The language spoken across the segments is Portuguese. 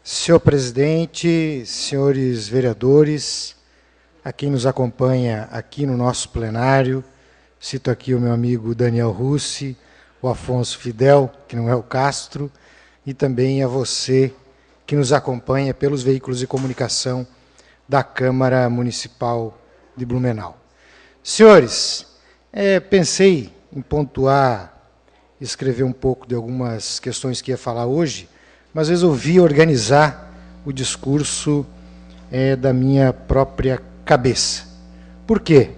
Senhor presidente, senhores vereadores, a quem nos acompanha aqui no nosso plenário, cito aqui o meu amigo Daniel Russi, o Afonso Fidel, que não é o Castro, e também a você que nos acompanha pelos veículos de comunicação da Câmara Municipal de Blumenau. Senhores, pensei em pontuar, escrever um pouco de algumas questões que ia falar hoje, mas resolvi organizar o discurso da minha própria cabeça. Por quê?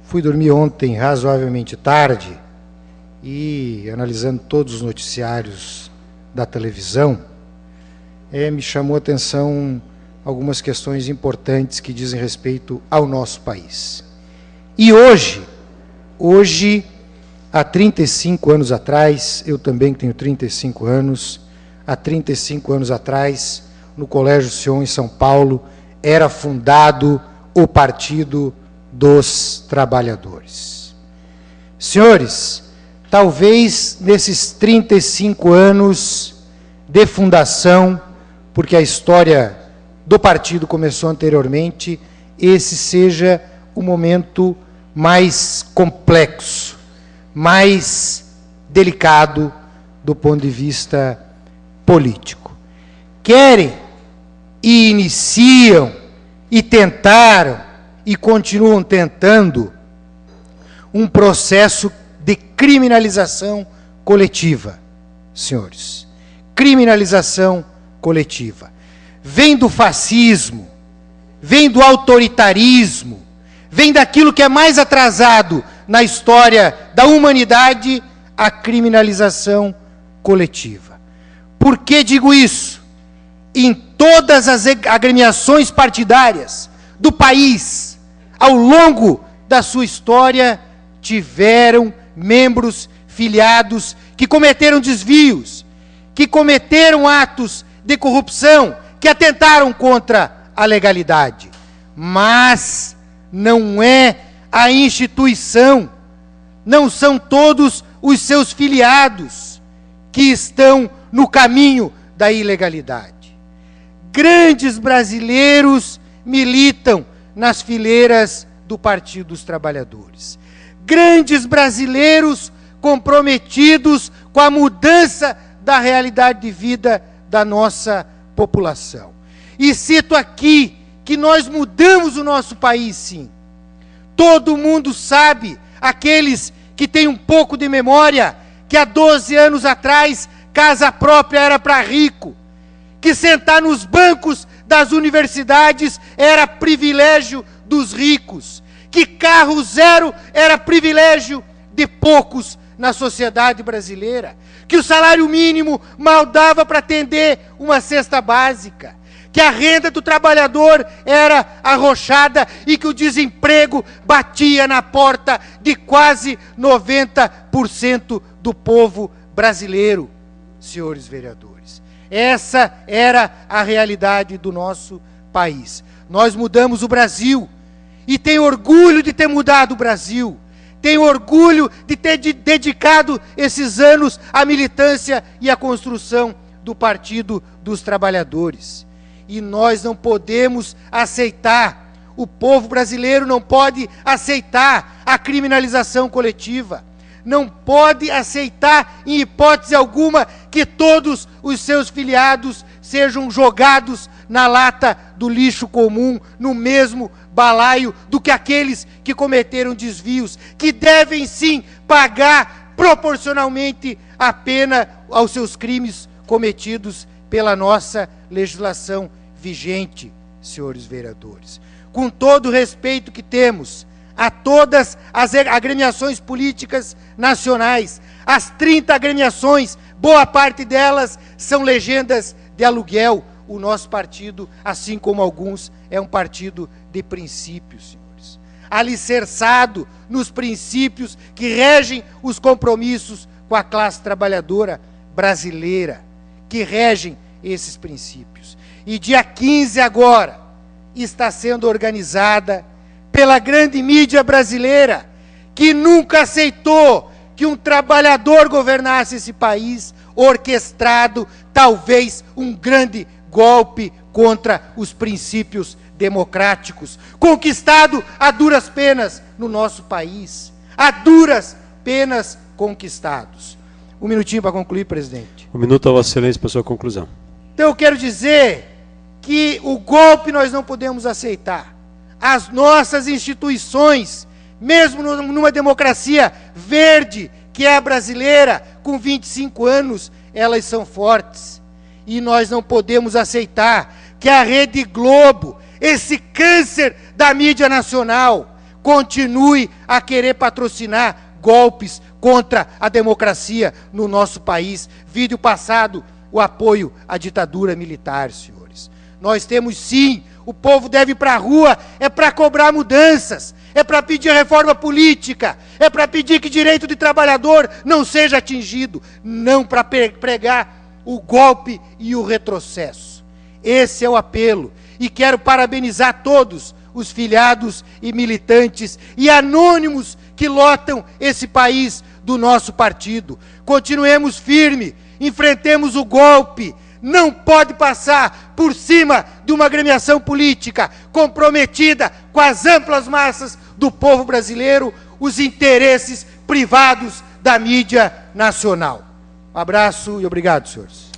Fui dormir ontem razoavelmente tarde e, analisando todos os noticiários da televisão, me chamou a atenção algumas questões importantes que dizem respeito ao nosso país. E hoje, há 35 anos atrás, eu também tenho 35 anos, há 35 anos atrás, no Colégio Sion, em São Paulo, era fundado o Partido dos Trabalhadores. Senhores, talvez nesses 35 anos de fundação, porque a história do partido começou anteriormente, esse seja o momento mais complexo, mais delicado do ponto de vista político. Querem e iniciam e tentaram e continuam tentando um processo de criminalização coletiva, senhores. Criminalização coletiva. Vem do fascismo, vem do autoritarismo, vem daquilo que é mais atrasado na história da humanidade, a criminalização coletiva. Por que digo isso? Em todas as agremiações partidárias do país, ao longo da sua história, tiveram membros filiados que cometeram desvios, que cometeram atos de corrupção, que atentaram contra a legalidade. Mas não é a instituição, não são todos os seus filiados que estão no caminho da ilegalidade. Grandes brasileiros militam nas fileiras do Partido dos Trabalhadores. Grandes brasileiros comprometidos com a mudança da realidade de vida da nossa população. E cito aqui que nós mudamos o nosso país, sim. Todo mundo sabe, aqueles que têm um pouco de memória, que há 12 anos atrás, casa própria era para rico, que sentar nos bancos das universidades era privilégio dos ricos, que carro zero era privilégio de poucos na sociedade brasileira, que o salário mínimo mal dava para atender uma cesta básica, que a renda do trabalhador era arrochada e que o desemprego batia na porta de quase 90% do povo brasileiro, senhores vereadores. Essa era a realidade do nosso país. Nós mudamos o Brasil e tenho orgulho de ter mudado o Brasil. Tenho orgulho de ter dedicado esses anos à militância e à construção do Partido dos Trabalhadores. E nós não podemos aceitar, o povo brasileiro não pode aceitar a criminalização coletiva, não pode aceitar, em hipótese alguma, que todos os seus filiados sejam jogados na lata do lixo comum, no mesmo balaio do que aqueles que cometeram desvios, que devem sim pagar proporcionalmente a pena aos seus crimes cometidos pela nossa legislação vigente, senhores vereadores. Com todo o respeito que temos a todas as agremiações políticas nacionais, as 30 agremiações, boa parte delas são legendas de aluguel. O nosso partido, assim como alguns, é um partido de princípios, senhores. Alicerçado nos princípios que regem os compromissos com a classe trabalhadora brasileira, que regem esses princípios. E dia 15 agora está sendo organizada pela grande mídia brasileira, que nunca aceitou que um trabalhador governasse esse país, orquestrado talvez um grande golpe contra os princípios democráticos, conquistado a duras penas no nosso país, a duras penas conquistados. Um minutinho para concluir, presidente. Um minuto a Vossa Excelência para sua conclusão. Então eu quero dizer que o golpe nós não podemos aceitar. As nossas instituições, mesmo numa democracia verde, que é a brasileira, com 25 anos, elas são fortes. E nós não podemos aceitar que a Rede Globo, esse câncer da mídia nacional, continue a querer patrocinar golpes contra a democracia no nosso país. Vídeo passado, o apoio à ditadura militar, senhores. Nós temos sim, o povo deve ir para a rua, é para cobrar mudanças, é para pedir reforma política, é para pedir que direito de trabalhador não seja atingido, não para pregar o golpe e o retrocesso. Esse é o apelo. E quero parabenizar todos os filiados e militantes e anônimos que lotam esse país do nosso partido. Continuemos firme, enfrentemos o golpe. Não pode passar por cima de uma agremiação política comprometida com as amplas massas do povo brasileiro, os interesses privados da mídia nacional. Um abraço e obrigado, senhores.